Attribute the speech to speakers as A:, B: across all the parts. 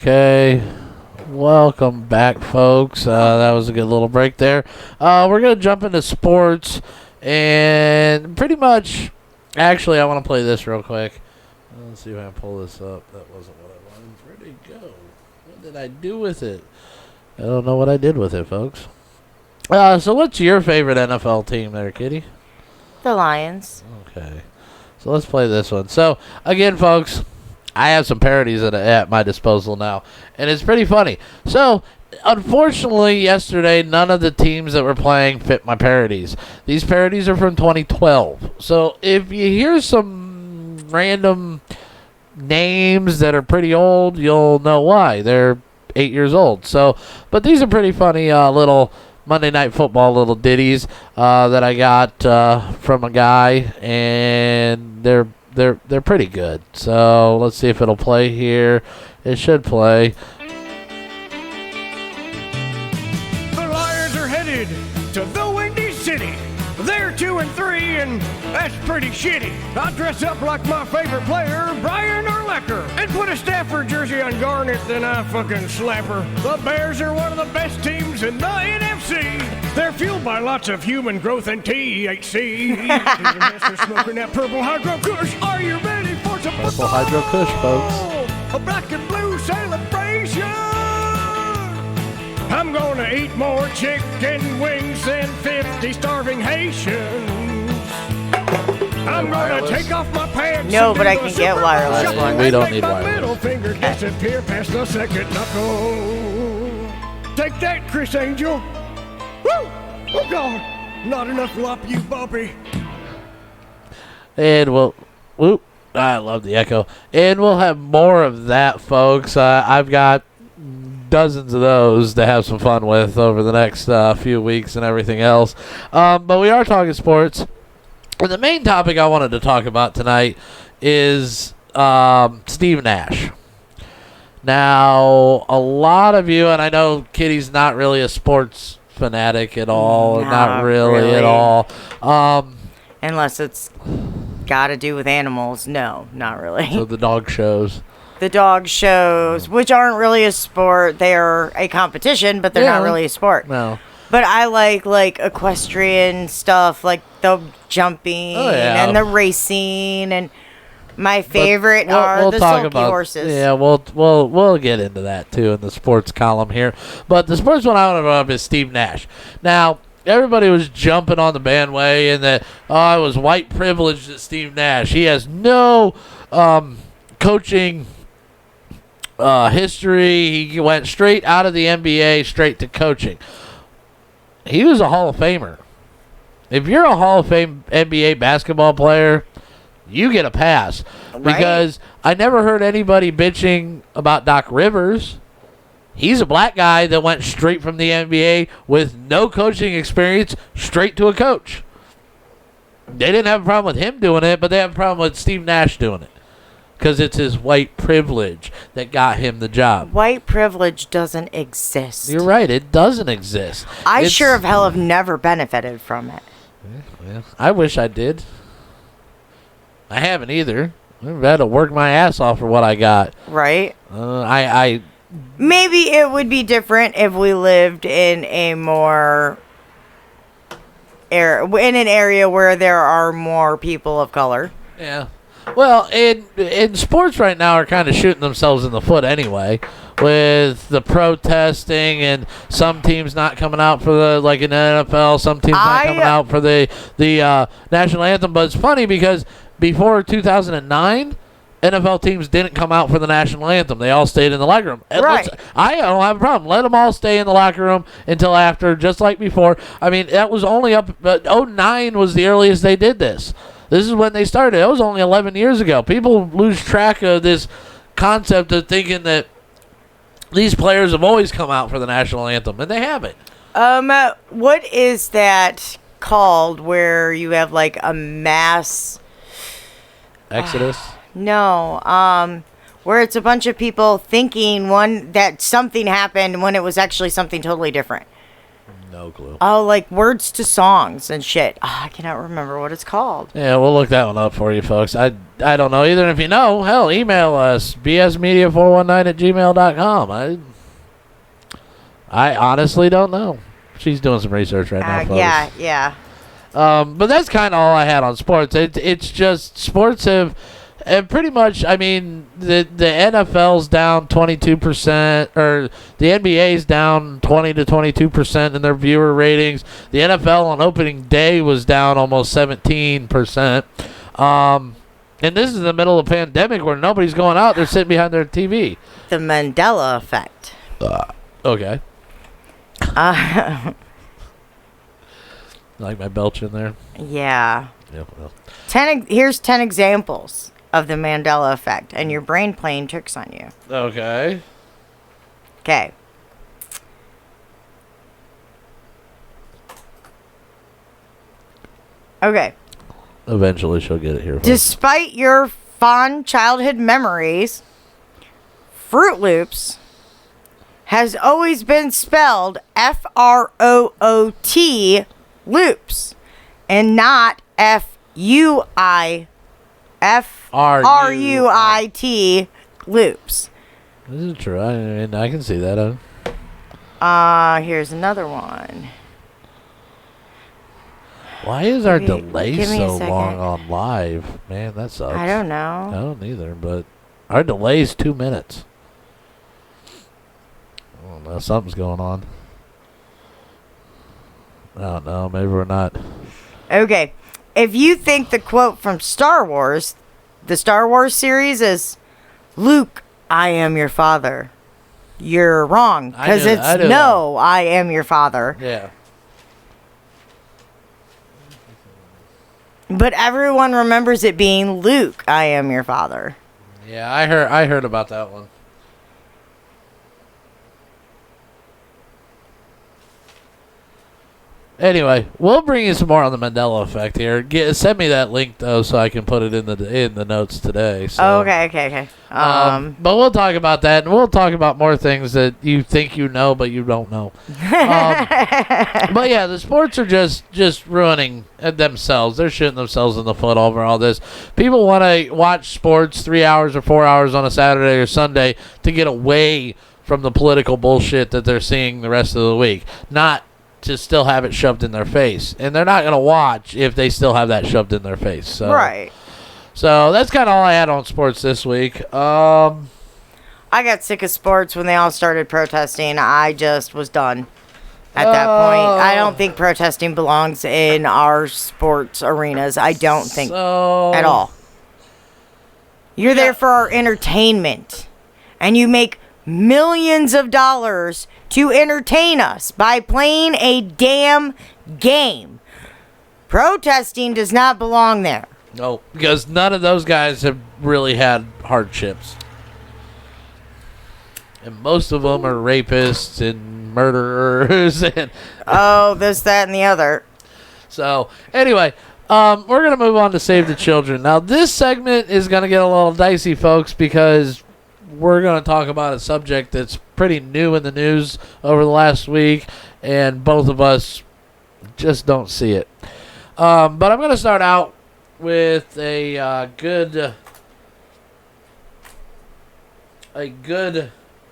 A: Okay, welcome back, folks. That was a good little break there. We're going to jump into sports, and pretty much, actually, I want to play this real quick. Let's see if I can pull this up. That wasn't what I wanted. Where'd it go? What did I do with it? I don't know what I did with it, folks. So what's your favorite NFL team there, Kitty?
B: The Lions.
A: Okay, so let's play this one. So, again, folks, I have some parodies at my disposal now, and it's pretty funny. So, unfortunately, yesterday, none of the teams that were playing fit my parodies. These parodies are from 2012. So, if you hear some random names that are pretty old, you'll know why. They're 8 years old. So, but these are pretty funny little Monday Night Football little ditties that I got from a guy, and they're pretty good. So let's see if it'll play here. It should play.
C: The Lions are headed to the Windy City. They're 2-3, and that's pretty shitty. I dress up like my favorite player, Brian Urlacher, and put a Stafford jersey on Garnett, then I fucking slap her. The Bears are one of the best teams in the NFC. They're fueled by lots of human growth and THC. They're smoking that purple hydro kush. Are you ready for some
A: Purple hydro kush, folks.
C: a black and blue celebration? I'm gonna eat more chicken wings than 50 starving Haitians. I'm gonna take off my pants.
B: No, but I can get wireless ones.
A: We don't need
C: my
A: wireless.
C: middle finger disappear past the second knuckle. Take that, Chris Angel. Woo! Oh God, not enough lop, you Bobby.
A: And whoop, I love the echo. And we'll have more of that, folks. I've got dozens of those to have some fun with over the next few weeks and everything else. But we are talking sports. And the main topic I wanted to talk about tonight is Steve Nash. Now, a lot of you, and I know Kitty's not really a sports fanatic at all. Not really at all.
B: Unless it's got to do with animals. No, not really.
A: So the dog shows.
B: The dog shows, which aren't really a sport. They're a competition, but they're not really a sport.
A: No.
B: But I like equestrian stuff, like the jumping and the racing, and my favorite are the sulky horses.
A: Yeah, we'll get into that too in the sports column here. But the sports one I want to bring up is Steve Nash. Now, everybody was jumping on the bandwagon that I was white privileged at Steve Nash. He has no coaching history. He went straight out of the NBA, straight to coaching. He was a Hall of Famer. If you're a Hall of Fame NBA basketball player, you get a pass.
B: Right.
A: Because I never heard anybody bitching about Doc Rivers. He's a black guy that went straight from the NBA with no coaching experience straight to a coach. They didn't have a problem with him doing it, but they have a problem with Steve Nash doing it. Because it's his white privilege that got him the job.
B: White privilege doesn't exist.
A: You're right. It doesn't exist.
B: I sure of hell have never benefited from it.
A: Well, I wish I did. I haven't either. I've had to work my ass off for what I got.
B: Right?
A: Maybe
B: it would be different if we lived in a more... in an area where there are more people of color.
A: Yeah. Well, in sports right now are kind of shooting themselves in the foot anyway, with the protesting and some teams not coming out for the, like in the NFL, some teams not coming out for the national anthem. But it's funny because before 2009, NFL teams didn't come out for the national anthem. They all stayed in the locker room.
B: Right.
A: I don't have a problem. Let them all stay in the locker room until after, just like before. I mean, that was only up, 09 was the earliest they did this. This is when they started. It was only 11 years ago. People lose track of this concept of thinking that these players have always come out for the national anthem, and they haven't.
B: What is that called where you have like a mass...
A: Exodus?
B: No, where it's a bunch of people thinking that something happened when it was actually something totally different.
A: No clue.
B: Oh, like words to songs and shit. Oh, I cannot remember what it's called.
A: Yeah, we'll look that one up for you, folks. I don't know either. If you know, hell, email us, bsmedia419@gmail.com. I honestly don't know. She's doing some research right now, folks.
B: Yeah.
A: But that's kind of all I had on sports. It's just sports have pretty much. I mean, the NFL's down 22%, or the NBA's down 20 to 22% in their viewer ratings. The NFL on opening day was down almost 17%. And this is in the middle of a pandemic where nobody's going out; they're sitting behind their TV.
B: The Mandela effect.
A: Okay. Like my belch in there.
B: Yeah.
A: Yeah. Well.
B: Here's 10 examples of the Mandela effect, and your brain playing tricks on you.
A: Okay.
B: Okay. Okay.
A: Eventually she'll get it here.
B: Despite your fond childhood memories, Fruit Loops has always been spelled F-R-O-O-T loops and not F-U-I-F-R-U-I-T loops.
A: This is true. I mean, I can see that.
B: Here's another one.
A: Why is our delay so long on live? Man, that sucks.
B: I don't know.
A: I don't either, but our delay is 2 minutes. I don't know. Something's going on. I don't know. Maybe we're not.
B: Okay. If you think the quote from Star Wars, the Star Wars series, is Luke, I am your father, you're wrong. Because it's no, I am your father.
A: Yeah.
B: But everyone remembers it being Luke, I am your father.
A: Yeah, I heard about that one. Anyway, we'll bring you some more on the Mandela effect here. Send me that link though, so I can put it in the notes today. So.
B: Okay.
A: But we'll talk about that, and we'll talk about more things that you think you know, but you don't know. But yeah, the sports are just ruining themselves. They're shooting themselves in the foot over all this. People want to watch sports 3 hours or 4 hours on a Saturday or Sunday to get away from the political bullshit that they're seeing the rest of the week, not to still have it shoved in their face. And they're not going to watch if they still have that shoved in their face. So. Right. So that's kind of all I had on sports this week.
B: I got sick of sports when they all started protesting. I just was done at that point. I don't think protesting belongs in our sports arenas. I don't think at all. You're there for our entertainment. And you make millions of dollars to entertain us by playing a damn game. Protesting does not belong there.
A: No, because none of those guys have really had hardships. And most of them are rapists and murderers. And
B: this, that, and the other.
A: So, anyway, we're going to move on to Save the Children. Now, this segment is going to get a little dicey, folks, because we're going to talk about a subject that's pretty new in the news over the last week, and both of us just don't see it. But I'm going to start out with a good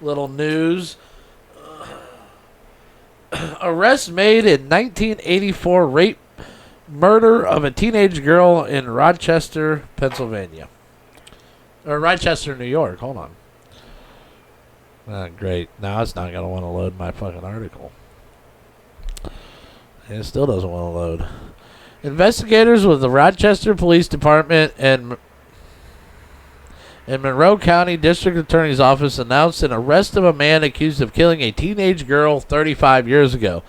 A: little news. Arrest made in 1984 rape murder of a teenage girl in Rochester, Pennsylvania. Or Rochester, New York. Hold on. Great. Now it's not going to want to load my fucking article. And it still doesn't want to load. Investigators with the Rochester Police Department and Monroe County District Attorney's Office announced an arrest of a man accused of killing a teenage girl 35 years ago.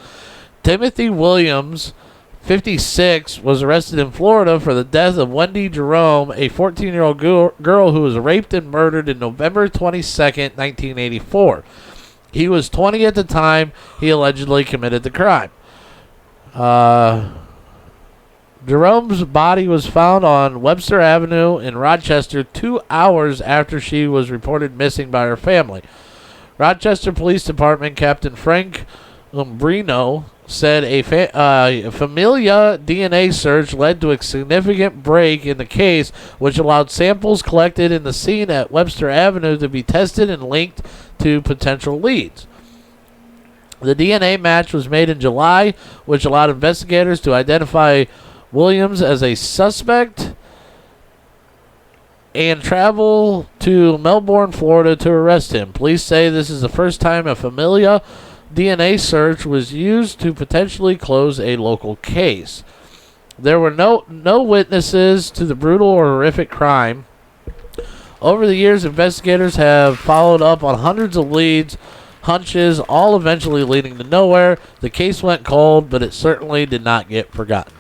A: Timothy Williams, 56, was arrested in Florida for the death of Wendy Jerome, a 14-year-old girl who was raped and murdered in November 22nd, 1984. He was 20 at the time he allegedly committed the crime. Jerome's body was found on Webster Avenue in Rochester 2 hours after she was reported missing by her family. Rochester Police Department Captain Frank Umbrino said a Familia DNA search led to a significant break in the case, which allowed samples collected in the scene at Webster Avenue to be tested and linked to potential leads. The DNA match was made in July, which allowed investigators to identify Williams as a suspect and travel to Melbourne, Florida to arrest him. Police say this is the first time a Familia DNA search was used to potentially close a local case. There were no witnesses to the brutal or horrific crime. Over the years, investigators have followed up on hundreds of leads, hunches, all eventually leading to nowhere. The case went cold, but it certainly did not get forgotten.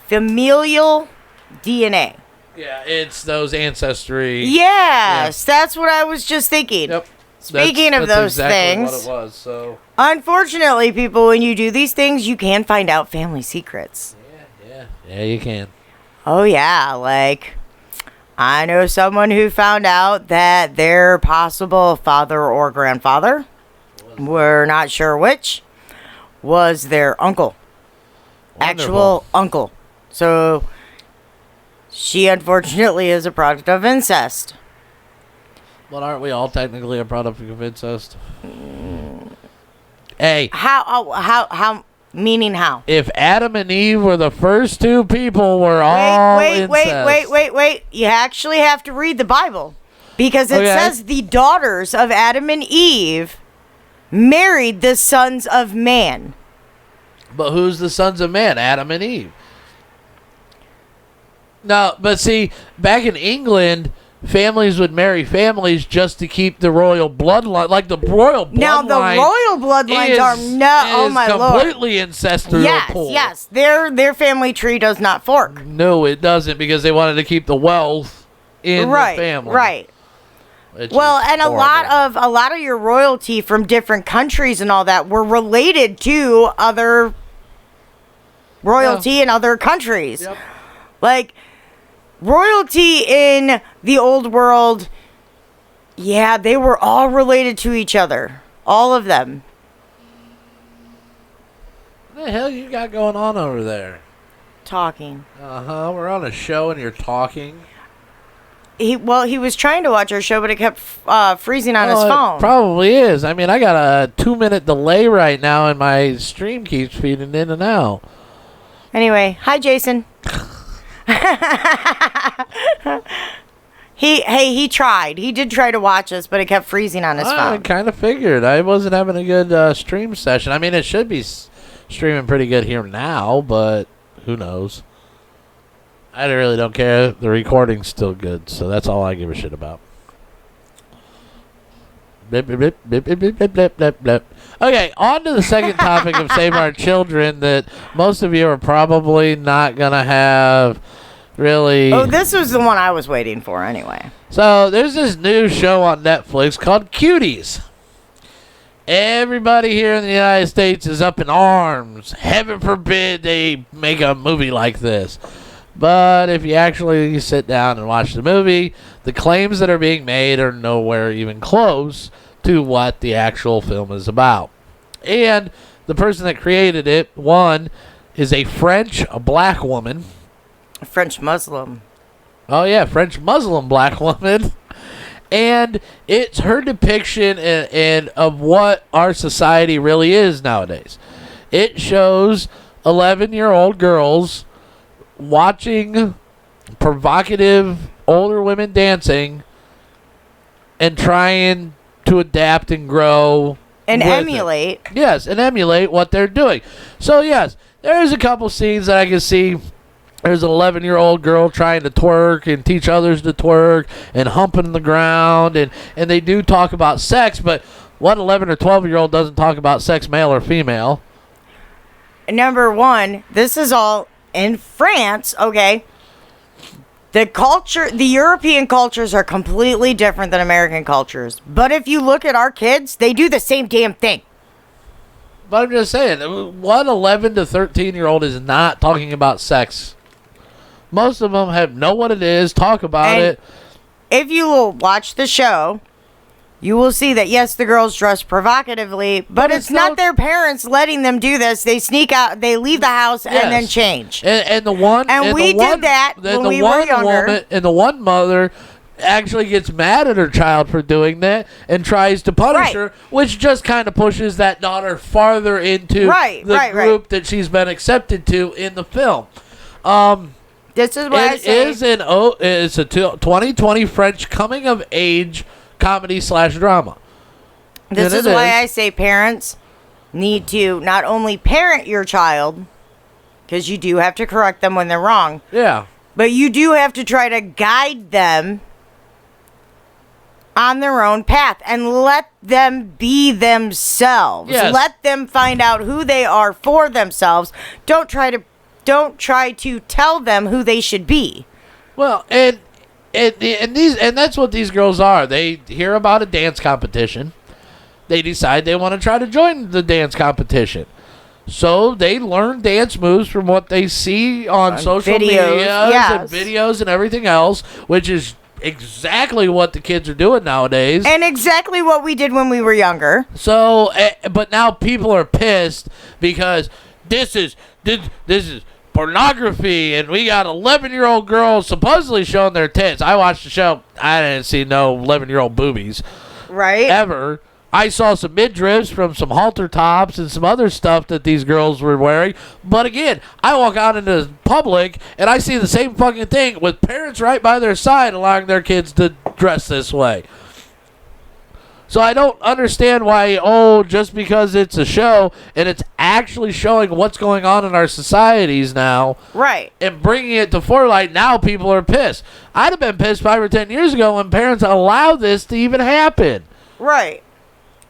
B: Familial DNA.
A: Yeah, it's those ancestry.
B: Yes, that's what I was just thinking.
A: Yep.
B: Speaking of those
A: exactly
B: things,
A: what it was, so.
B: Unfortunately, people, when you do these things, you can find out family secrets.
A: Yeah, you can.
B: Oh, yeah, like, I know someone who found out that their possible father or grandfather, we're not sure which, was their uncle.
A: Wonderful.
B: Actual uncle. So, she unfortunately is a product of incest.
A: But aren't we all technically a product of incest? Hey.
B: How, meaning how?
A: If Adam and Eve were the first two people, we're all incest.
B: Wait. You actually have to read the Bible. Because it says the daughters of Adam and Eve married the sons of man.
A: But who's the sons of man? Adam and Eve. No, but see, back in England, families would marry families just to keep the royal bloodline. Like the royal bloodline.
B: Now the royal bloodlines are oh my lord,
A: completely incestual.
B: Yes. Their family tree does not fork.
A: No, it doesn't, because they wanted to keep the wealth in the family.
B: Right. Well, and a lot of your royalty from different countries and all that were related to other royalty in other countries.
A: Yep.
B: Like royalty in the old world, they were all related to each other. All of them.
A: What the hell you got going on over there?
B: Talking.
A: We're on a show and you're talking.
B: He was trying to watch our show, but it kept freezing on his phone.
A: It probably is. I mean, I got a 2-minute delay right now, and my stream keeps feeding in and out.
B: Anyway, hi, Jason. He tried. He did try to watch us, but it kept freezing on his phone.
A: I kind of figured. I wasn't having a good stream session. I mean, it should be streaming pretty good here now, but who knows? I really don't care. The recording's still good, so that's all I give a shit about. Blip, blip, blip, blip, blip, blip, blip, blip. Okay, on to the second topic of Save Our Children that most of you are probably not going to have really...
B: Oh, this was the one I was waiting for anyway.
A: So, there's this new show on Netflix called Cuties. Everybody here in the United States is up in arms. Heaven forbid they make a movie like this. But if you actually sit down and watch the movie, the claims that are being made are nowhere even close to what the actual film is about. And the person that created it, one, is a black woman.
B: A French Muslim.
A: Oh, yeah, French Muslim black woman. And it's her depiction of what our society really is nowadays. It shows 11-year-old girls watching provocative older women dancing and trying to adapt and grow
B: and emulate.
A: Yes, and emulate what they're doing. So yes, there's a couple scenes that I can see. There's an 11-year-old girl trying to twerk and teach others to twerk and humping the ground, and they do talk about sex, but what 11 or 12-year-old doesn't talk about sex, male or female?
B: Number one, this is all in France, okay? The European cultures are completely different than American cultures. But if you look at our kids, they do the same damn thing.
A: But I'm just saying, what 11 to 13-year-old is not talking about sex? Most of them know what it is, talk about it.
B: If you will watch the show, you will see that, yes, the girls dress provocatively, but it's not their parents letting them do this. They sneak out, they leave the house, and then change.
A: And the one...
B: And we did that when we were younger.
A: And the one mother actually gets mad at her child for doing that and tries to punish her, which just kind of pushes that daughter farther into the group that she's been accepted to in the film.
B: This is what I say.
A: It's a 2020 French coming-of-age comedy/drama.
B: This is why I say parents need to not only parent your child, because you do have to correct them when they're wrong.
A: Yeah.
B: But you do have to try to guide them on their own path and let them be themselves.
A: Yes.
B: Let them find out who they are for themselves. Don't try to tell them who they should be.
A: Well, and that's what these girls are. They hear about a dance competition. They decide they want to try to join the dance competition. So they learn dance moves from what they see on social media and videos and everything else, which is exactly what the kids are doing nowadays.
B: And exactly what we did when we were younger.
A: So, but now people are pissed because this is pornography, and we got 11-year-old girls supposedly showing their tits. I watched the show. I didn't see no 11-year-old boobies.
B: Right.
A: Ever. I saw some midriffs from some halter tops and some other stuff that these girls were wearing. But again, I walk out into public and I see the same fucking thing with parents right by their side allowing their kids to dress this way. So I don't understand why, just because it's a show and it's actually showing what's going on in our societies now.
B: Right.
A: And bringing it to forelight, now people are pissed. I'd have been pissed 5 or 10 years ago when parents allowed this to even happen.
B: Right.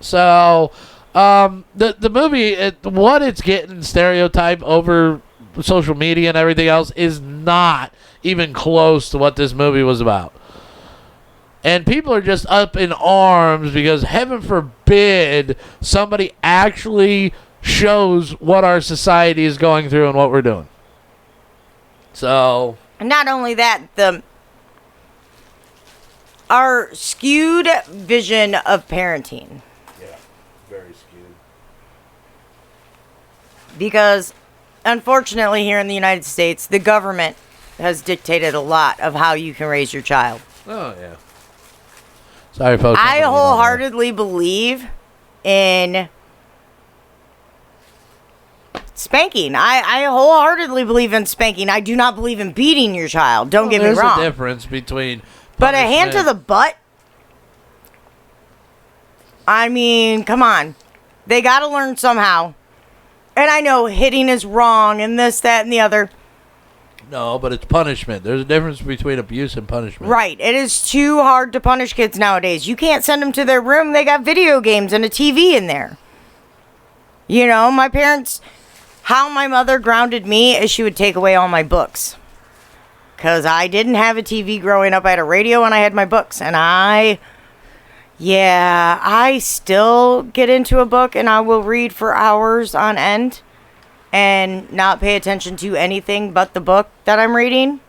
A: So, the movie, what it's getting stereotype over social media and everything else is not even close to what this movie was about. And people are just up in arms because, heaven forbid, somebody actually shows what our society is going through and what we're doing. So...
B: And not only that, our skewed vision of parenting.
A: Very skewed.
B: Because, unfortunately, here in the United States, the government has dictated a lot of how you can raise your child.
A: Oh, yeah. Sorry, folks.
B: I wholeheartedly believe in spanking. I wholeheartedly believe in spanking. I do not believe in beating your child. Don't get me wrong.
A: There's a difference between...
B: But a hand to the butt? I mean, come on. They got to learn somehow. And I know hitting is wrong and this, that, and the other.
A: No, but it's punishment. There's a difference between abuse and punishment.
B: Right. It is too hard to punish kids nowadays. You can't send them to their room. They got video games and a TV in there. You know, my parents, how my mother grounded me is she would take away all my books. Because I didn't have a TV growing up. I had a radio and I had my books. And I still get into a book and I will read for hours on end and not pay attention to anything but the book that I'm reading.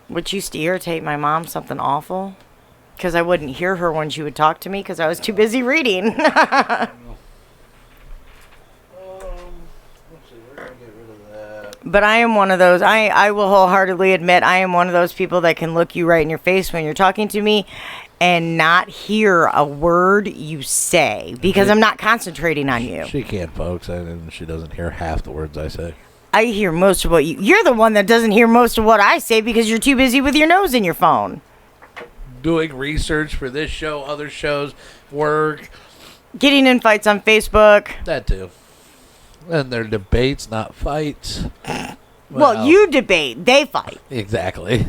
B: Which used to irritate my mom something awful. Because I wouldn't hear her when she would talk to me because I was too busy reading. But I am one of those, I will wholeheartedly admit, I am one of those people that can look you right in your face when you're talking to me and not hear a word you say because I'm not concentrating on you.
A: She can't, folks, and she doesn't hear half the words I say.
B: I hear most of what you're the one that doesn't hear most of what I say because you're too busy with your nose in your phone.
A: Doing research for this show, other shows, work.
B: Getting in fights on Facebook.
A: That too. And they're debates, not fights.
B: Well, you debate. They fight.
A: Exactly.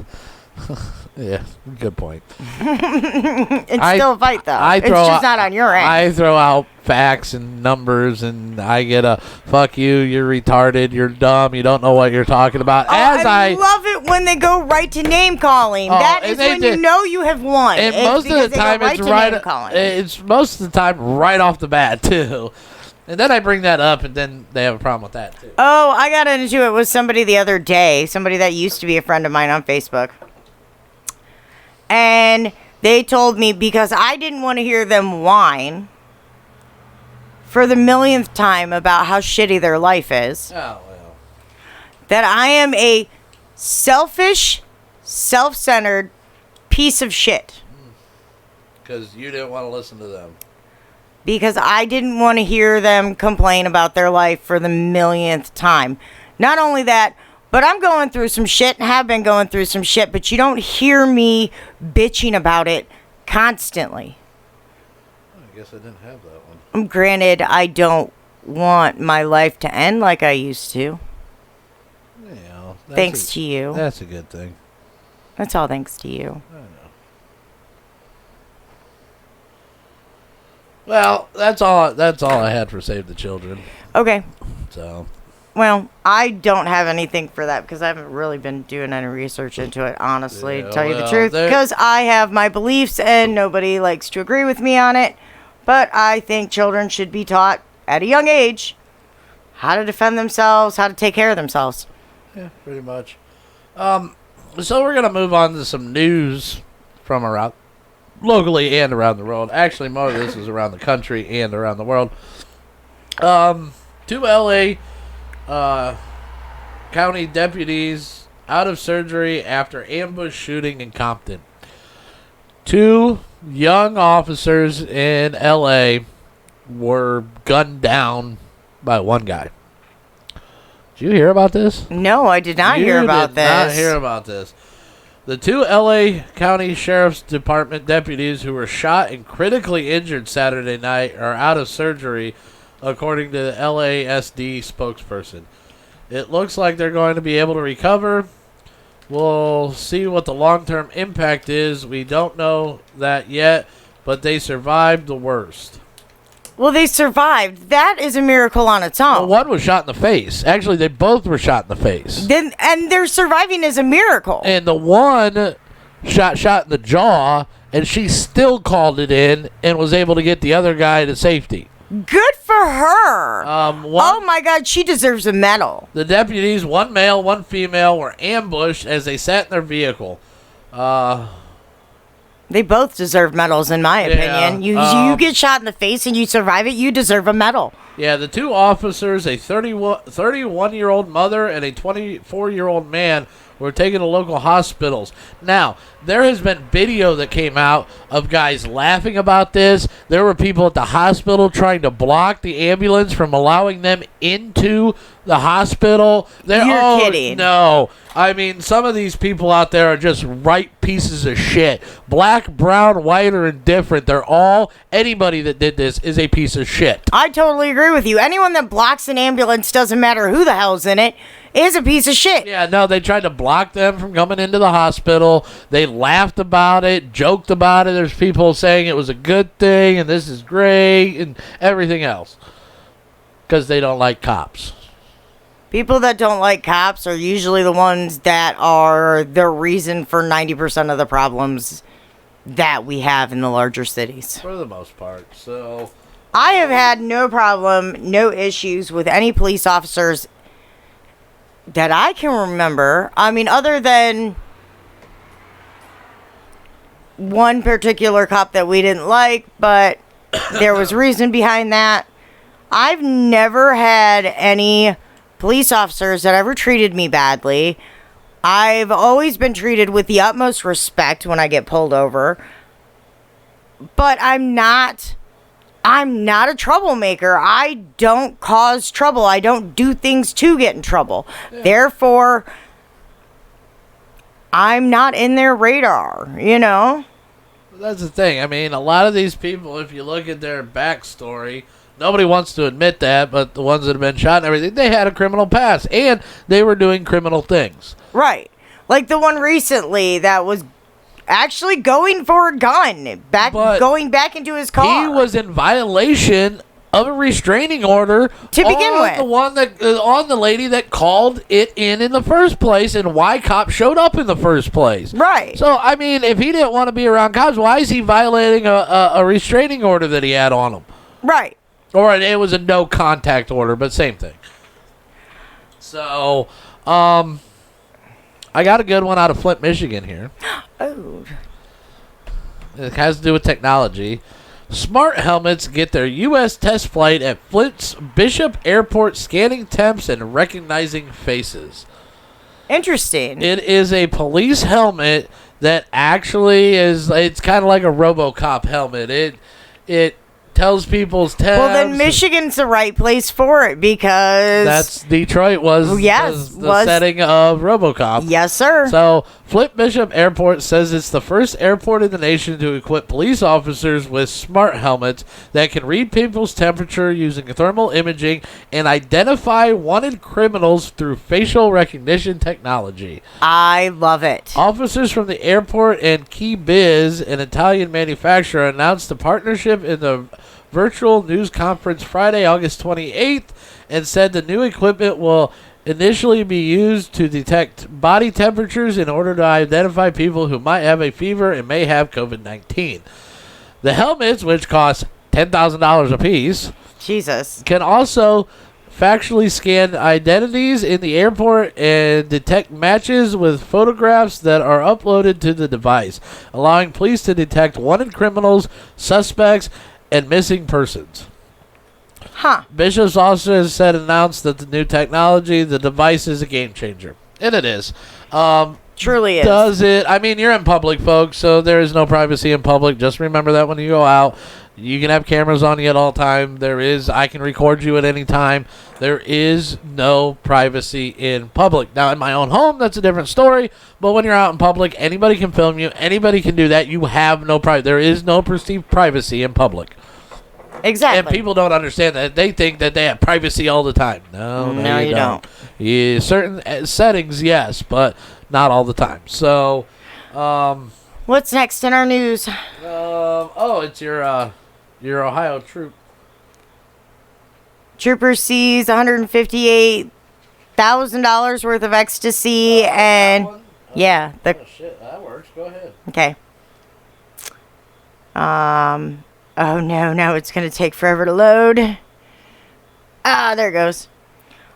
A: Yeah, good point.
B: It's still a fight, though. It's just not on your end.
A: I throw out facts and numbers, and I get a, fuck you, you're retarded, you're dumb, you don't know what you're talking about.
B: I love it when they go right to name calling. That is when you know you have won.
A: And most of the time, it's most of the time right off the bat, too. And then I bring that up, and then they have a problem with that, too.
B: Oh, I got into it with somebody the other day. Somebody that used to be a friend of mine on Facebook. And They told me, because I didn't want to hear them whine for the millionth time about how shitty their life is,
A: Oh, well.
B: that I am a selfish, self-centered piece of shit.
A: Because you didn't want to listen to them.
B: Because I didn't want to hear them complain about their life for the millionth time. Not only that, but I'm going through some shit and have been going through some shit, but you don't hear me bitching about it constantly.
A: I guess I didn't have that one.
B: Granted, I don't want my life to end like I used to.
A: Yeah,
B: Thanks to you.
A: That's a good thing.
B: That's all thanks to you.
A: I know. Well, that's all I had for Save the Children.
B: Okay.
A: So,
B: Well, I don't have anything for that because I haven't really been doing any research into it, honestly, to tell you the truth. Because I have my beliefs and nobody likes to agree with me on it. But I think children should be taught at a young age how to defend themselves, how to take care of themselves.
A: yeah, pretty much. So we're gonna move on to some news from around locally and around the world. Actually, more of this is around the country and around the world. Two LA county deputies out of surgery after ambush shooting in Compton. Two young officers in LA were gunned down by one guy. Did you hear about this?
B: No, I did not hear about this.
A: Not hear about this. The two LA County Sheriff's Department deputies who were shot and critically injured Saturday night are out of surgery, according to the LASD spokesperson. It looks like they're going to be able to recover. We'll see what the long-term impact is. We don't know that yet, but they survived the worst.
B: Well, they survived. That is a miracle on its own.
A: Well, one was shot in the face. Actually, they both were shot in the face.
B: And their surviving is a miracle.
A: And the one shot in the jaw, and she still called it in and was able to get the other guy to safety.
B: Good for her. Oh my God, she deserves a medal.
A: The deputies, one male, one female, were ambushed as they sat in their vehicle.
B: They both deserve medals, in my opinion. You get shot in the face and you survive it, you deserve a medal.
A: Yeah, the two officers, a 31-year-old mother and a 24-year-old man, were taken to local hospitals. Now, there has been video that came out of guys laughing about this. There were people at the hospital trying to block the ambulance from allowing them into the hospital.
B: You're kidding.
A: No. I mean, some of these people out there are just right pieces of shit. Black, brown, white, or indifferent. Anybody that did this is a piece of shit.
B: I totally agree with you. Anyone that blocks an ambulance, doesn't matter who the hell's in it, is a piece of shit.
A: Yeah, no, they tried to block them from coming into the hospital. They laughed about it, joked about it. There's people saying it was a good thing and this is great and everything else because they don't like cops.
B: People that don't like cops are usually the ones that are the reason for 90% of the problems that we have in the larger cities.
A: For the most part. So
B: I have had no problem, no issues with any police officers that I can remember. I mean, other than one particular cop that we didn't like, but there was reason behind that. I've never had any police officers that ever treated me badly. I've always been treated with the utmost respect when I get pulled over. But I'm not a troublemaker. I don't cause trouble. I don't do things to get in trouble. Yeah. Therefore, I'm not in their radar, you know?
A: That's the thing. I mean, a lot of these people, if you look at their backstory, nobody wants to admit that, but the ones that have been shot and everything, they had a criminal past, and they were doing criminal things.
B: Right. Like the one recently that was actually going for a gun, going back into his car.
A: He was in violation of a restraining order
B: to begin with.
A: The one that on the lady that called it in the first place, and why cops showed up in the first place.
B: Right.
A: So I mean, if he didn't want to be around cops, why is he violating a restraining order that he had on him?
B: Right.
A: Or it was a no contact order, but same thing. So, I got a good one out of Flint, Michigan here.
B: Oh.
A: It has to do with technology. Smart helmets get their U.S. test flight at Flint's Bishop Airport, scanning temps and recognizing faces.
B: Interesting.
A: It is a police helmet that actually is. It's kind of like a RoboCop helmet. It tells people's temps.
B: Well, then Michigan's the right place for it because
A: that's Detroit was the setting of RoboCop.
B: Yes, sir.
A: So Flint Bishop Airport says it's the first airport in the nation to equip police officers with smart helmets that can read people's temperature using thermal imaging and identify wanted criminals through facial recognition technology.
B: I love it.
A: Officers from the airport and Key Biz, an Italian manufacturer, announced a partnership in the virtual news conference Friday, August 28th, and said the new equipment will initially be used to detect body temperatures in order to identify people who might have a fever and may have COVID-19. The helmets, which cost $10,000 apiece,
B: Jesus,
A: can also factually scan identities in the airport and detect matches with photographs that are uploaded to the device, allowing police to detect wanted criminals, suspects, and missing persons.
B: Huh.
A: Bishop's also has announced that the new technology, the device, is a game changer. And it is.
B: Truly is.
A: Does it? I mean, you're in public, folks, so there is no privacy in public. Just remember that when you go out. You can have cameras on you at all time. I can record you at any time. There is no privacy in public. Now, in my own home, that's a different story. But when you're out in public, anybody can film you. Anybody can do that. You have no privacy. There is no perceived privacy in public.
B: Exactly.
A: And people don't understand that. They think that they have privacy all the time. No, you don't. Certain settings, yes, but not all the time. So,
B: what's next in our news?
A: It's your Ohio troop.
B: Trooper sees $158,000 worth of ecstasy and yeah,
A: oh shit, that works. Go ahead.
B: Okay. Oh no, it's gonna take forever to load. There it goes.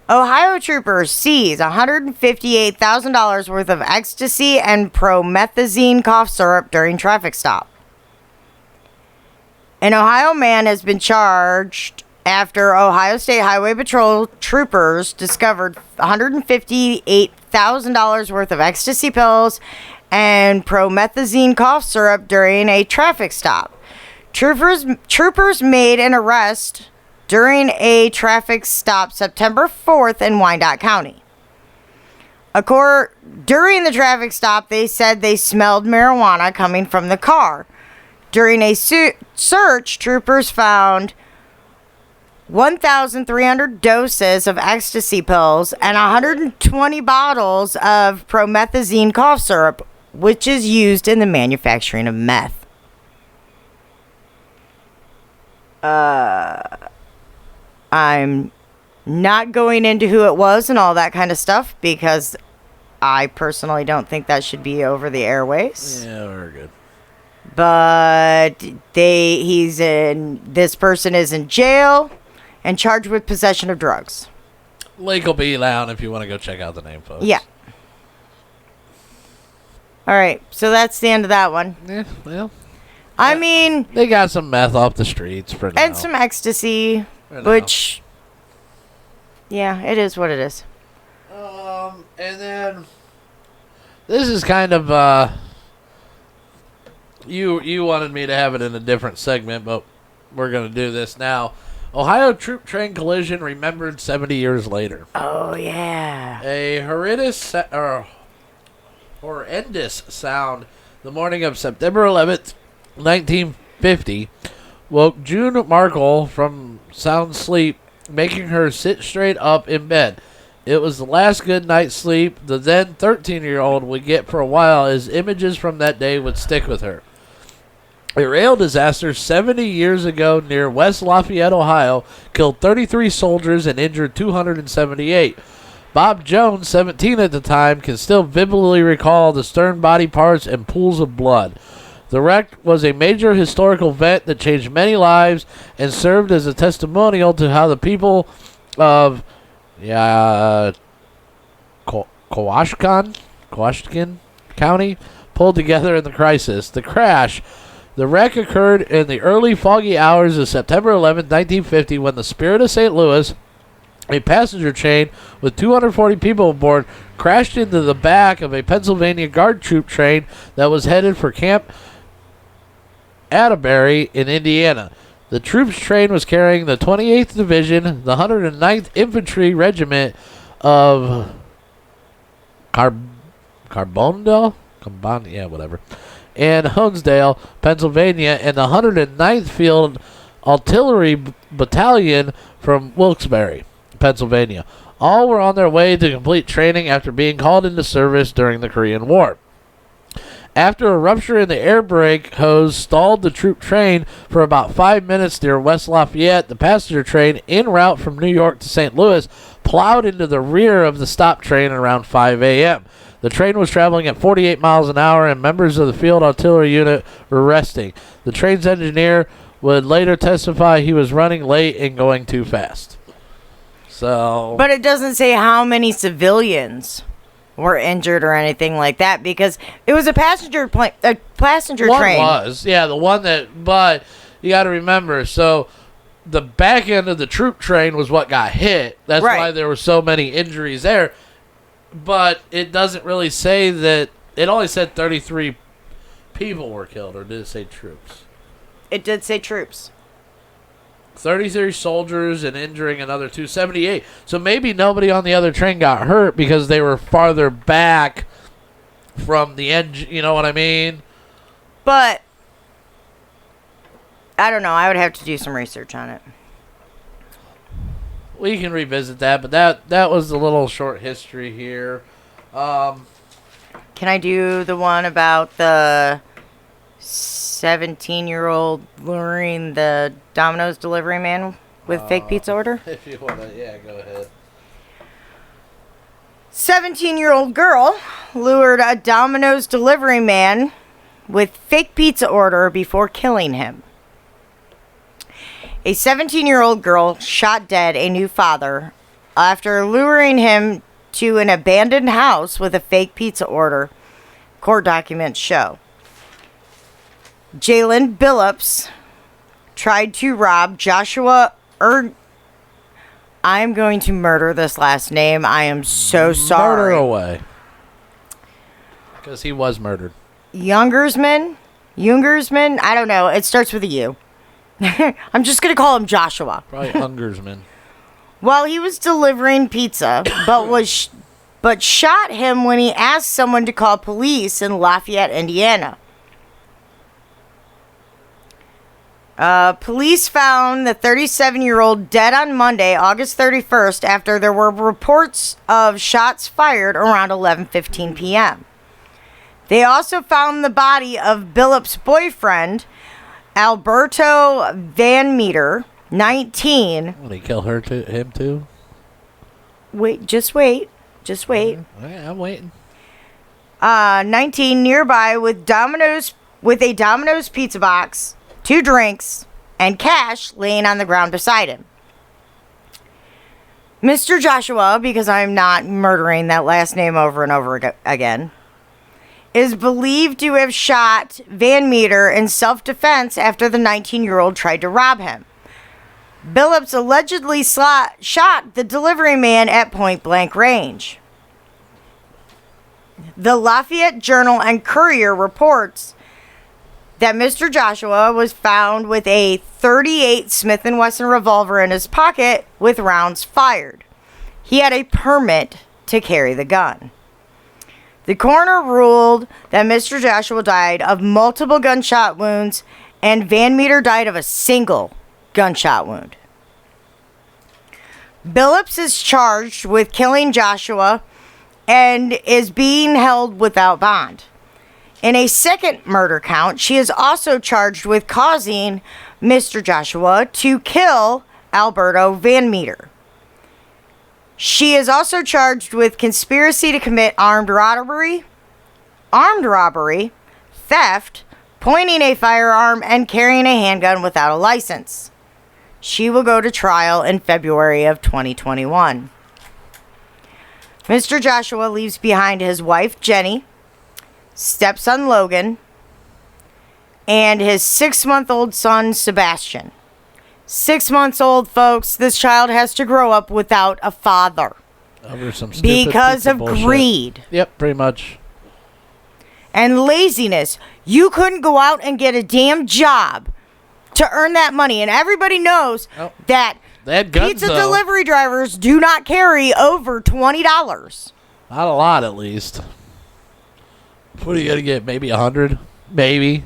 B: Ohio trooper sees $158,000 worth of ecstasy and promethazine cough syrup during traffic stop. An Ohio man has been charged after Ohio State Highway Patrol troopers discovered $158,000 worth of ecstasy pills and promethazine cough syrup during a traffic stop. Troopers made an arrest during a traffic stop September 4th in Wyandotte County. During the traffic stop, they said they smelled marijuana coming from the car. During a search, troopers found 1,300 doses of ecstasy pills and 120 bottles of promethazine cough syrup, which is used in the manufacturing of meth. I'm not going into who it was and all that kind of stuff because I personally don't think that should be over the airways.
A: Yeah, we're good.
B: But this person is in jail and charged with possession of drugs.
A: Link will be down if you want to go check out the name, folks.
B: Yeah. All right, so that's the end of that one.
A: Yeah, well.
B: I mean,
A: they got some meth off the streets for now.
B: And some ecstasy, which, yeah, it is what it is.
A: And then this is kind of you wanted me to have it in a different segment, but we're going to do this now. Ohio troop train collision remembered 70 years later.
B: Oh yeah.
A: A horrendous sound the morning of September 11th, 1950, woke June Markle from sound sleep, making her sit straight up in bed. It was the last good night's sleep the then 13-year-old would get for a while, as images from that day would stick with her. A rail disaster 70 years ago near West Lafayette, Ohio, killed 33 soldiers and injured 278. Bob Jones, 17 at the time, can still vividly recall the stern body parts and pools of blood. The wreck was a major historical event that changed many lives and served as a testimonial to how the people of Kowashkin County pulled together in the crisis. The crash, The wreck occurred in the early foggy hours of September 11, 1950, when the Spirit of St. Louis, a passenger train with 240 people aboard, crashed into the back of a Pennsylvania Guard troop train that was headed for Camp Atterbury in Indiana. The troops train was carrying the 28th Division, the 109th Infantry Regiment of Carbondale, and Honesdale, Pennsylvania, and the 109th Field Artillery Battalion from Wilkes-Barre, Pennsylvania. All were on their way to complete training after being called into service during the Korean War. After a rupture in the air brake hose stalled the troop train for about 5 minutes near West Lafayette, the passenger train, en route from New York to St. Louis, plowed into the rear of the stop train around 5 a.m. The train was traveling at 48 miles an hour, and members of the Field Artillery Unit were resting. The train's engineer would later testify he was running late and going too fast.
B: But it doesn't say how many civilians were injured or anything like that, because it was a passenger train.
A: The one that, but you got to remember, so the back end of the troop train was what got hit. That's
B: right.
A: Why there were so many injuries there. But it doesn't really say that. It only said 33 people were killed, or did it say troops?
B: It did say troops.
A: 33 soldiers and injuring another 278. So maybe nobody on the other train got hurt because they were farther back from the engine. You know what I mean?
B: But I don't know. I would have to do some research on it.
A: We can revisit that, but that was a little short history here.
B: Can I do the one about the 17-year-old luring the Domino's delivery man with fake pizza order?
A: If you want to, yeah, go ahead.
B: 17-year-old girl lured a Domino's delivery man with fake pizza order before killing him. A 17-year-old girl shot dead a new father after luring him to an abandoned house with a fake pizza order, court documents show. Jalen Billups tried to rob Joshua I'm going to murder this last name. I am so sorry.
A: Murder away. Because he was murdered.
B: Youngersman? I don't know. It starts with a U. I'm just going to call him Joshua.
A: Probably Hungersman.
B: While he was delivering pizza, but shot him when he asked someone to call police in Lafayette, Indiana. Police found the 37-year-old dead on Monday, August 31st, after there were reports of shots fired around 11:15 p.m. They also found the body of Billups' boyfriend, Alberto Van Meter, 19.
A: Did he kill him too?
B: Just wait.
A: Okay, I'm waiting.
B: 19 nearby with a Domino's pizza box, 2 drinks, and cash laying on the ground beside him. Mr. Joshua, because I'm not murdering that last name over and over again, is believed to have shot Van Meter in self-defense after the 19-year-old tried to rob him. Billups allegedly shot the delivery man at point-blank range. The Lafayette Journal and Courier reports that Mr. Joshua was found with a .38 Smith & Wesson revolver in his pocket with rounds fired. He had a permit to carry the gun. The coroner ruled that Mr. Joshua died of multiple gunshot wounds and Van Meter died of a single gunshot wound. Billups is charged with killing Joshua and is being held without bond. In a second murder count, she is also charged with causing Mr. Joshua to kill Alberto Van Meter. She is also charged with conspiracy to commit armed robbery, theft, pointing a firearm, and carrying a handgun without a license. She will go to trial in February of 2021. Mr. Joshua leaves behind his wife, Jenny, stepson, Logan, and his 6-month-old son, Sebastian. 6 months old, folks. This child has to grow up without a father.
A: Over some stupid
B: Because of
A: bullshit.
B: greed.
A: Yep, pretty much.
B: And laziness. You couldn't go out and get a damn job to earn that money. And everybody knows that
A: They had guns,
B: pizza
A: though.
B: delivery drivers do not carry over $20.
A: Not a lot, at least. What are you going to get? Maybe 100? Maybe.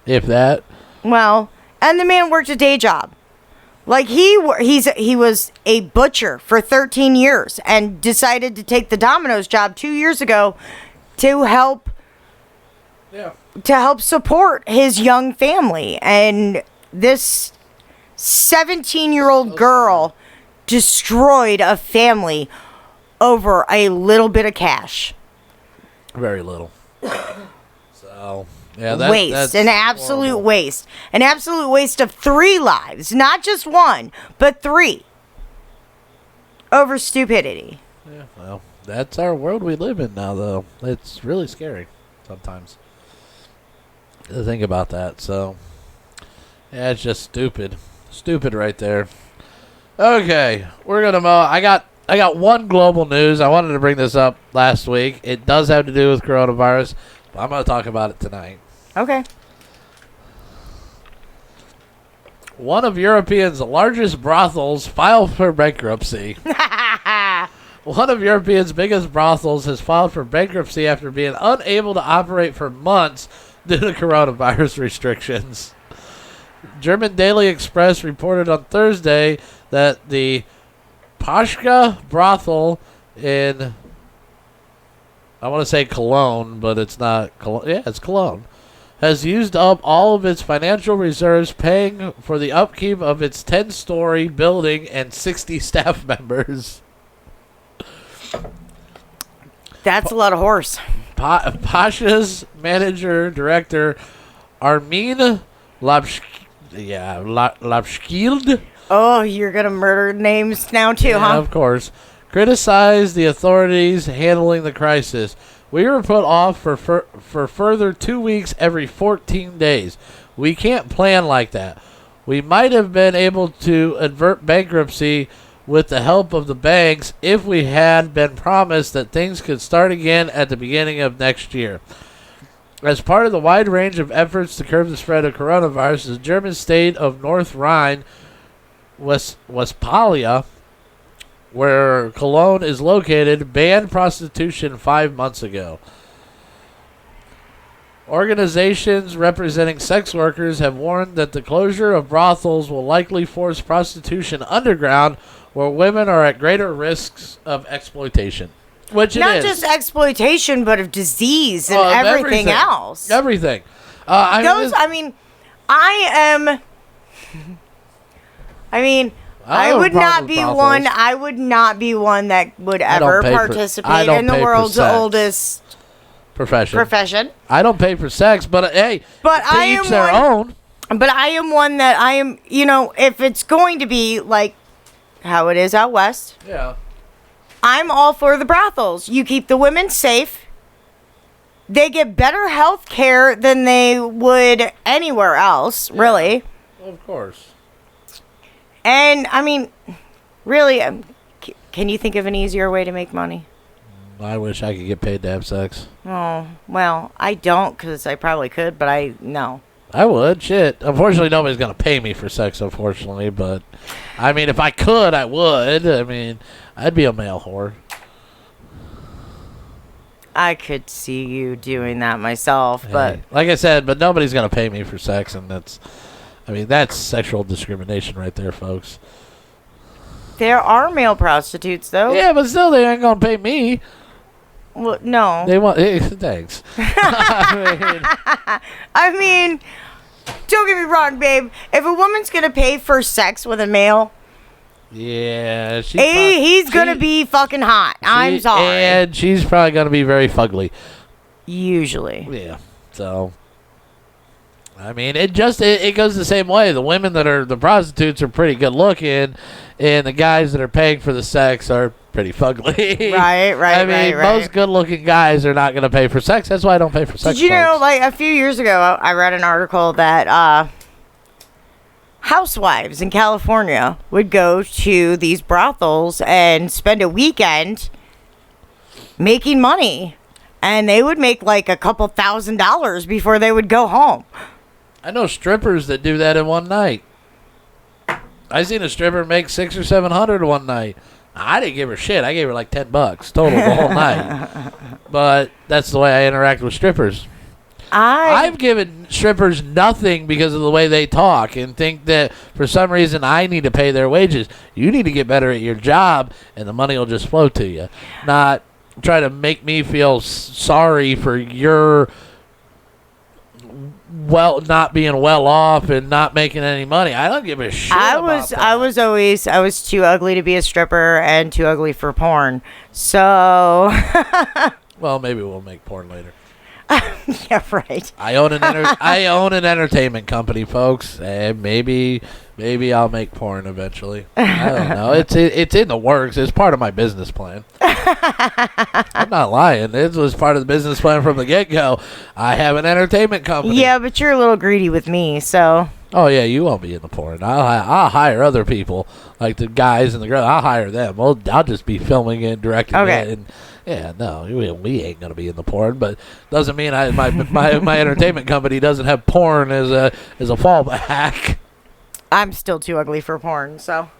A: If that.
B: Well, and the man worked a day job. Like, he was a butcher for 13 years and decided to take the Domino's job 2 years ago to help support his young family. And this 17-year-old girl destroyed a family over a little bit of cash.
A: Very little. So, yeah,
B: That's an absolute
A: horrible.
B: waste. An absolute waste of 3 lives. Not just 1, but 3. Over stupidity.
A: Yeah, well, that's our world we live in now, though. It's really scary sometimes to think about that. So, yeah, it's just stupid. Stupid right there. Okay, we're going to mow. I got one global news. I wanted to bring this up last week. It does have to do with coronavirus, but I'm going to talk about it tonight.
B: Okay.
A: One of Europe's largest brothels filed for bankruptcy. One of Europe's biggest brothels has filed for bankruptcy after being unable to operate for months due to coronavirus restrictions. German Daily Express reported on Thursday that the Pashka brothel in, I want to say Cologne, but it's not Cologne. Yeah, it's Cologne. Has used up all of its financial reserves paying for the upkeep of its 10-story building and 60 staff members.
B: That's a lot of horse.
A: Pasha's director, Armin Lapskild.
B: Oh, you're going to murder names now too,
A: Yeah,
B: huh?
A: of course. Criticized the authorities handling the crisis. We were put off for further 2 weeks every 14 days. We can't plan like that. We might have been able to avert bankruptcy with the help of the banks if we had been promised that things could start again at the beginning of next year. As part of the wide range of efforts to curb the spread of coronavirus, the German state of North Rhine-Westphalia, where Cologne is located, banned prostitution 5 months ago. Organizations representing sex workers have warned that the closure of brothels will likely force prostitution underground, where women are at greater risks of exploitation. Which
B: Not
A: it is.
B: just exploitation, but of disease and
A: Of
B: everything else.
A: Everything.
B: I would not be one. I would not be one that would ever participate in the world's oldest
A: profession. I don't pay for sex, but hey,
B: but
A: to each their own.
B: But I am one that I am. If it's going to be like how it is out west,
A: Yeah.
B: I'm all for the brothels. You keep the women safe. They get better health care than they would anywhere else, really.
A: Of course.
B: And, really, can you think of an easier way to make money?
A: I wish I could get paid to have sex.
B: Oh, well, I don't because I probably could, but no.
A: I would. Shit. Unfortunately, nobody's going to pay me for sex, unfortunately. But, if I could, I would. I'd be a male whore.
B: I could see you doing that myself, but...
A: Hey, like I said, but nobody's going to pay me for sex, and that's sexual discrimination right there, folks.
B: There are male prostitutes, though.
A: Yeah, but still, they ain't going to pay me.
B: Well, no.
A: They want... thanks.
B: Don't get me wrong, babe. If a woman's going to pay for sex with a male...
A: Yeah,
B: he's going to be fucking hot. I'm sorry.
A: And she's probably going to be very fugly.
B: Usually.
A: Yeah, so... I mean, it goes the same way. The women that are the prostitutes are pretty good looking, and the guys that are paying for the sex are pretty fugly.
B: Right.
A: I mean, most good looking guys are not going to pay for sex. That's why I don't pay for sex.
B: Did you know,
A: folks.
B: like a few years ago, I read an article that housewives in California would go to these brothels and spend a weekend making money, and they would make like a couple $1,000s before they would go home.
A: I know strippers that do that in one night. I seen a stripper make $600 or $700 one night. I didn't give her shit. I gave her like $10 total the whole night. But that's the way I interact with strippers. I've given strippers nothing because of the way they talk and think that for some reason I need to pay their wages. You need to get better at your job and the money will just flow to you. Not try to make me feel sorry for your not being well off and not making any money. I don't give a shit about that.
B: I was too ugly to be a stripper and too ugly for porn. So
A: well, maybe we'll make porn later.
B: yeah, right.
A: I own an entertainment company, folks, and maybe I'll make porn eventually. I don't know. It's in the works. It's part of my business plan. I'm not lying. It was part of the business plan from the get-go. I have an entertainment company.
B: Yeah, but you're a little greedy with me, so.
A: Oh yeah, you won't be in the porn. I'll hire other people, like the guys and the girls. I'll hire them. I'll just be filming it, directing it, and yeah, no, we ain't gonna be in the porn. But doesn't mean my entertainment company doesn't have porn as a fallback.
B: I'm still too ugly for porn, so.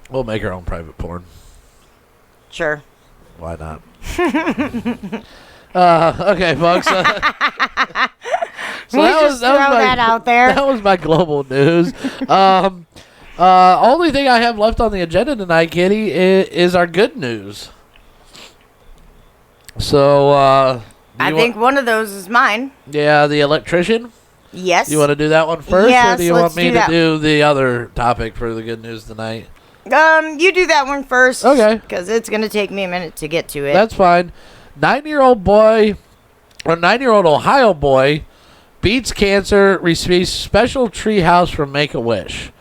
A: We'll make our own private porn.
B: Sure.
A: Why not? Okay, folks. So that was
B: out there.
A: That was my global news. Only thing I have left on the agenda tonight, Kitty, is our good news. So,
B: I think one of those is mine.
A: Yeah, the electrician.
B: Yes.
A: You want to do that one first,
B: yes,
A: or do you want me
B: to
A: do the other topic for the good news tonight?
B: You do that one first.
A: Okay.
B: Because it's going to take me a minute to get to it.
A: That's fine. 9-year-old Ohio boy beats cancer, receives special tree house from Make-A-Wish.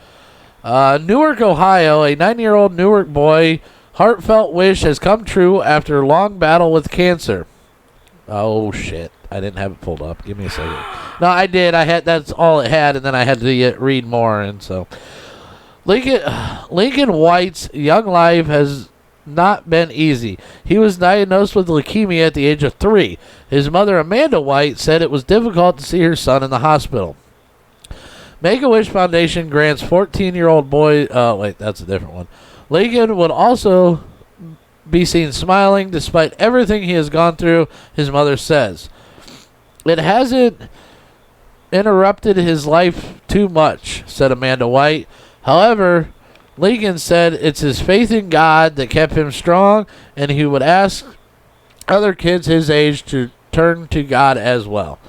A: Newark, Ohio, a 9-year-old Newark boy heartfelt wish has come true after a long battle with cancer. Oh, shit. I didn't have it pulled up. Give me a second. No, I did. That's all it had, and then I had to read more, and so... Lincoln White's young life has not been easy. He was diagnosed with leukemia at the age of 3. His mother, Amanda White, said it was difficult to see her son in the hospital. Make-A-Wish Foundation grants 14-year-old boy... wait, that's a different one. Lincoln would also be seen smiling despite everything he has gone through, his mother says. It hasn't interrupted his life too much, said Amanda White. However, Lincoln said it's his faith in God that kept him strong, and he would ask other kids his age to turn to God as well.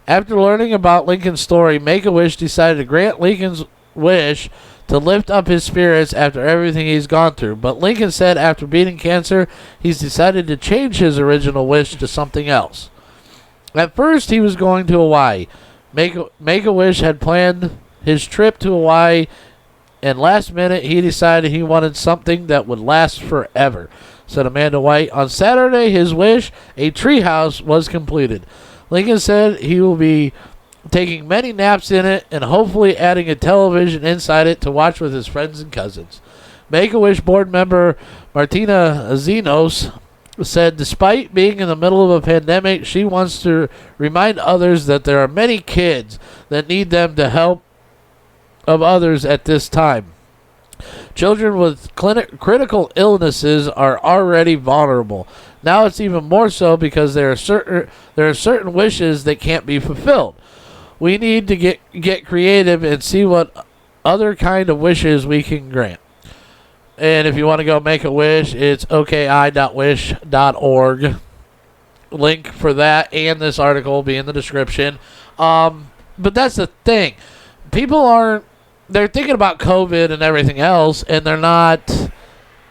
A: After learning about Lincoln's story, Make-A-Wish decided to grant Lincoln's wish to lift up his spirits after everything he's gone through. But Lincoln said after beating cancer, he's decided to change his original wish to something else. At first, he was going to Hawaii. Make-A-Wish had planned his trip to Hawaii, and last minute, he decided he wanted something that would last forever, said Amanda White. On Saturday, his wish, a treehouse, was completed. Lincoln said he will be taking many naps in it and hopefully adding a television inside it to watch with his friends and cousins. Make-A-Wish board member Martina Zenos said despite being in the middle of a pandemic, she wants to remind others that there are many kids that need them to help of others at this time. Children with critical illnesses are already vulnerable. Now it's even more so because there are certain wishes that can't be fulfilled. We need to get creative and see what other kind of wishes we can grant. And if you want to go make a wish, it's oki.wish.org. Link for that and this article will be in the description. But that's the thing. They're thinking about COVID and everything else, and they're not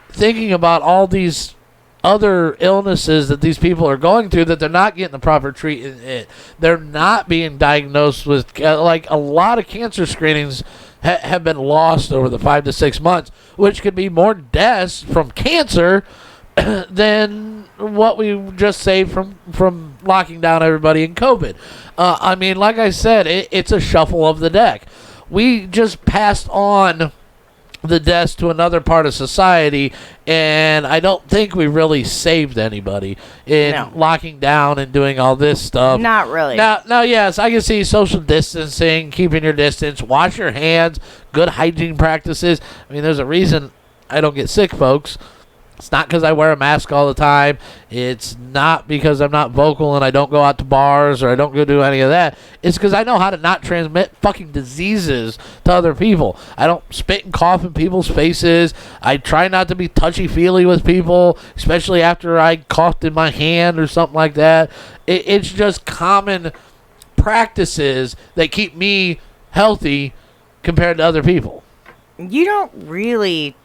A: thinking about all these other illnesses that these people are going through that they're not getting the proper treatment. They're not being diagnosed with, like, a lot of cancer screenings have been lost over the 5 to 6 months, which could be more deaths from cancer than what we just saved from locking down everybody in COVID. I mean, like I said, it's a shuffle of the deck. We just passed on the deaths to another part of society, and I don't think we really saved anybody in locking down and doing all this stuff.
B: Not really.
A: Now, yes, I can see social distancing, keeping your distance, wash your hands, good hygiene practices. I mean, there's a reason I don't get sick, folks. It's not because I wear a mask all the time. It's not because I'm not vocal and I don't go out to bars or I don't go do any of that. It's because I know how to not transmit fucking diseases to other people. I don't spit and cough in people's faces. I try not to be touchy-feely with people, especially after I coughed in my hand or something like that. It's just common practices that keep me healthy compared to other people.
B: You don't really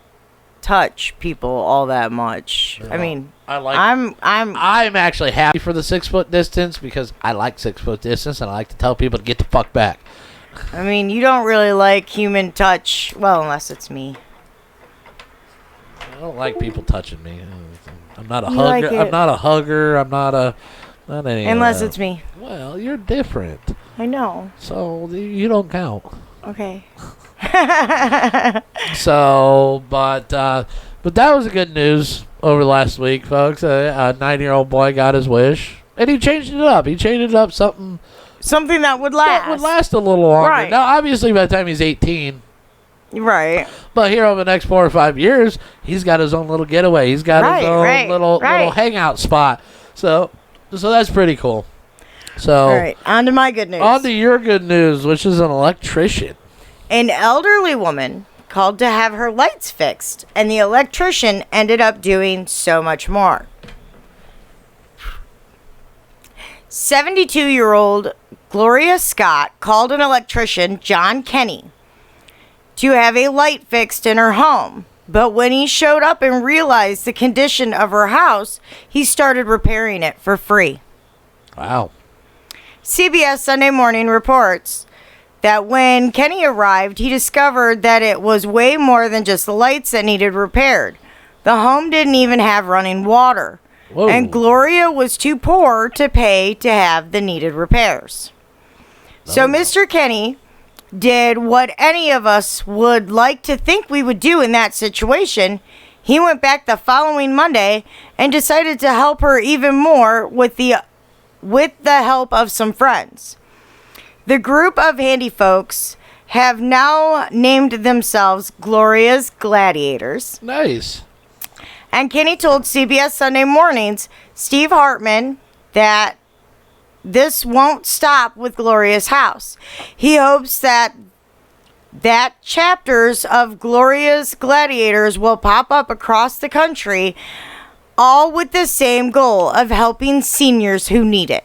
B: touch people all that much. I mean, I'm
A: actually happy for the 6 foot distance because I like 6 foot distance and I like to tell people to get the fuck back.
B: I mean, you don't really like human touch, well, unless it's me.
A: I don't like people touching me. I'm not a hugger. I'm not a hugger. I'm not any.
B: Unless it's me.
A: Well, you're different.
B: I know.
A: So you don't count.
B: Okay.
A: So, but that was a good news over last week, folks. A 9-year-old boy got his wish, and he changed it up. He changed it up something
B: that would last.
A: That would last a little longer.
B: Right.
A: Now, obviously, by the time he's 18.
B: Right.
A: But here over the next 4 or 5 years, he's got his own little getaway. He's got his own little hangout spot. So that's pretty cool. So,
B: all right, on to my good news.
A: On to your good news, which is an electrician.
B: An elderly woman called to have her lights fixed, and the electrician ended up doing so much more. 72-year-old Gloria Scott called an electrician, John Kenny, to have a light fixed in her home. But when he showed up and realized the condition of her house, he started repairing it for free.
A: Wow.
B: CBS Sunday Morning reports that when Kenny arrived, he discovered that it was way more than just the lights that needed repaired. The home didn't even have running water.
A: Whoa.
B: And Gloria was too poor to pay to have the needed repairs. So Mr. Kenny did what any of us would like to think we would do in that situation. He went back the following Monday and decided to help her even more with the help of some friends. The group of handy folks have now named themselves Gloria's Gladiators.
A: Nice.
B: And Kenny told CBS Sunday Morning's Steve Hartman that this won't stop with Gloria's house. He hopes that chapters of Gloria's Gladiators will pop up across the country, all with the same goal of helping seniors who need it.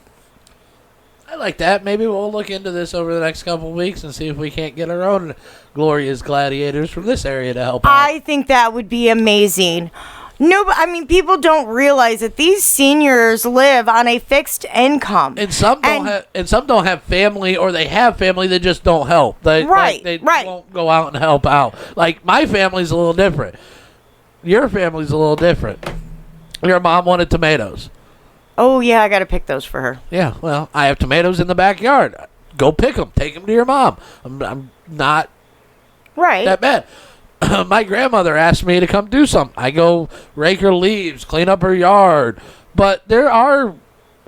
A: I like that. Maybe we'll look into this over the next couple of weeks and see if we can't get our own Gloria's Gladiators from this area to help out.
B: I think that would be amazing. No, but I mean, people don't realize that these seniors live on a fixed income.
A: And some don't have family, or they have family that just don't help. They won't go out and help out. Like, my family's a little different. Your family's a little different. Your mom wanted tomatoes.
B: Oh, yeah, I got to pick those for her.
A: Yeah, well, I have tomatoes in the backyard. Go pick them. Take them to your mom. I'm not that bad. My grandmother asked me to come do something. I go rake her leaves, clean up her yard. But there are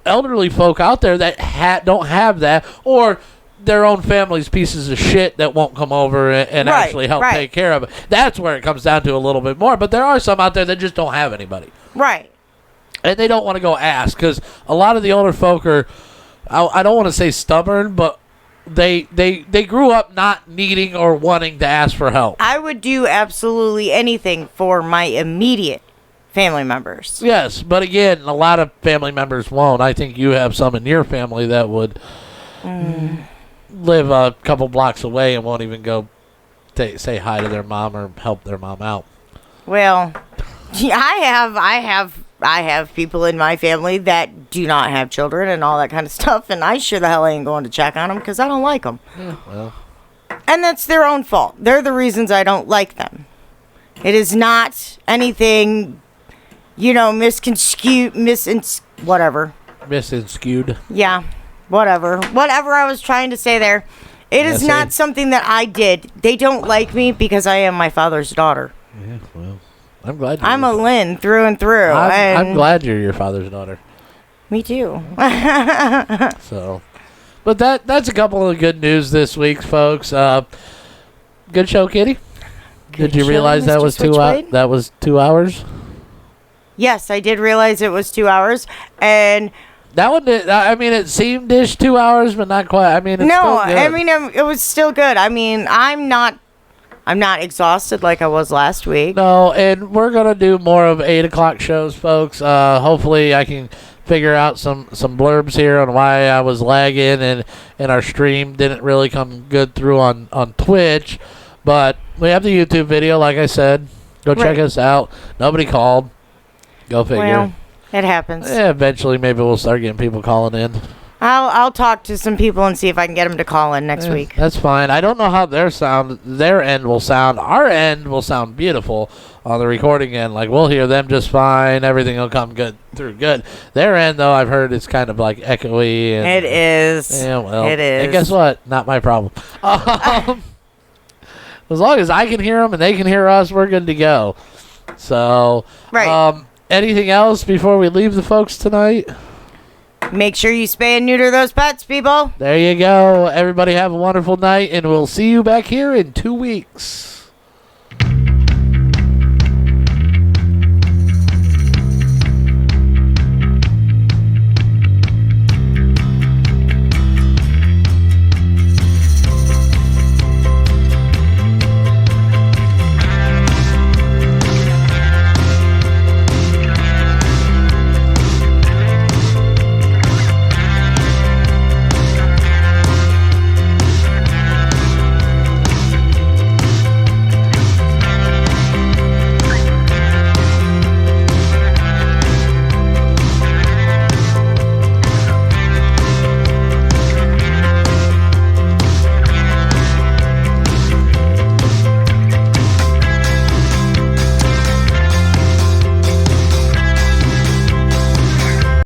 A: elderly folk out there that don't have that, or their own family's pieces of shit that won't come over and actually help take care of it. That's where it comes down to a little bit more. But there are some out there that just don't have anybody.
B: Right.
A: And they don't want to go ask, because a lot of the older folk are, I don't want to say stubborn, but they grew up not needing or wanting to ask for help.
B: I would do absolutely anything for my immediate family members.
A: Yes, but again, a lot of family members won't. I think you have some in your family that would live a couple blocks away and won't even go say hi to their mom or help their mom out.
B: Well, I I have people in my family that do not have children and all that kind of stuff, and I sure the hell ain't going to check on them because I don't like them.
A: Yeah, well.
B: And that's their own fault. They're the reasons I don't like them. It is not anything, misconstrued, whatever.
A: Misconstrued.
B: Yeah, whatever. Whatever I was trying to say there. It is not something that I did. They don't like me because I am my father's daughter.
A: Yeah, well, I'm glad
B: I'm a Lynn through and through.
A: I'm glad you're your father's daughter.
B: Me too.
A: So, but that's a couple of good news this week, folks. Good show, Kitty. Did you realize that was that was 2 hours?
B: Yes, I did realize it was 2 hours, and
A: that one did. I mean, it seemed 2 hours, but not quite. I mean, it's still good.
B: I mean, it was still good. I mean, I'm not exhausted like I was last week.
A: No, and we're gonna do more of 8 o'clock shows, folks. Hopefully, I can figure out some blurbs here on why I was lagging and our stream didn't really come good through on Twitch. But we have the YouTube video, like I said. Go check us out. Nobody called. Go figure.
B: Well, it happens.
A: Yeah, eventually maybe we'll start getting people calling in.
B: I'll talk to some people and see if I can get them to call in next week.
A: That's fine. I don't know how their end will sound. Our end will sound beautiful on the recording end. Like, we'll hear them just fine. Everything will come through good. Their end, though, I've heard it's kind of like echoey. And,
B: it is.
A: Yeah, well.
B: It is.
A: And guess what? Not my problem. As long as I can hear them and they can hear us, we're good to go. So,
B: right.
A: Anything else before we leave the folks tonight?
B: Make sure you spay and neuter those pets, people.
A: There you go. Everybody have a wonderful night, and we'll see you back here in 2 weeks.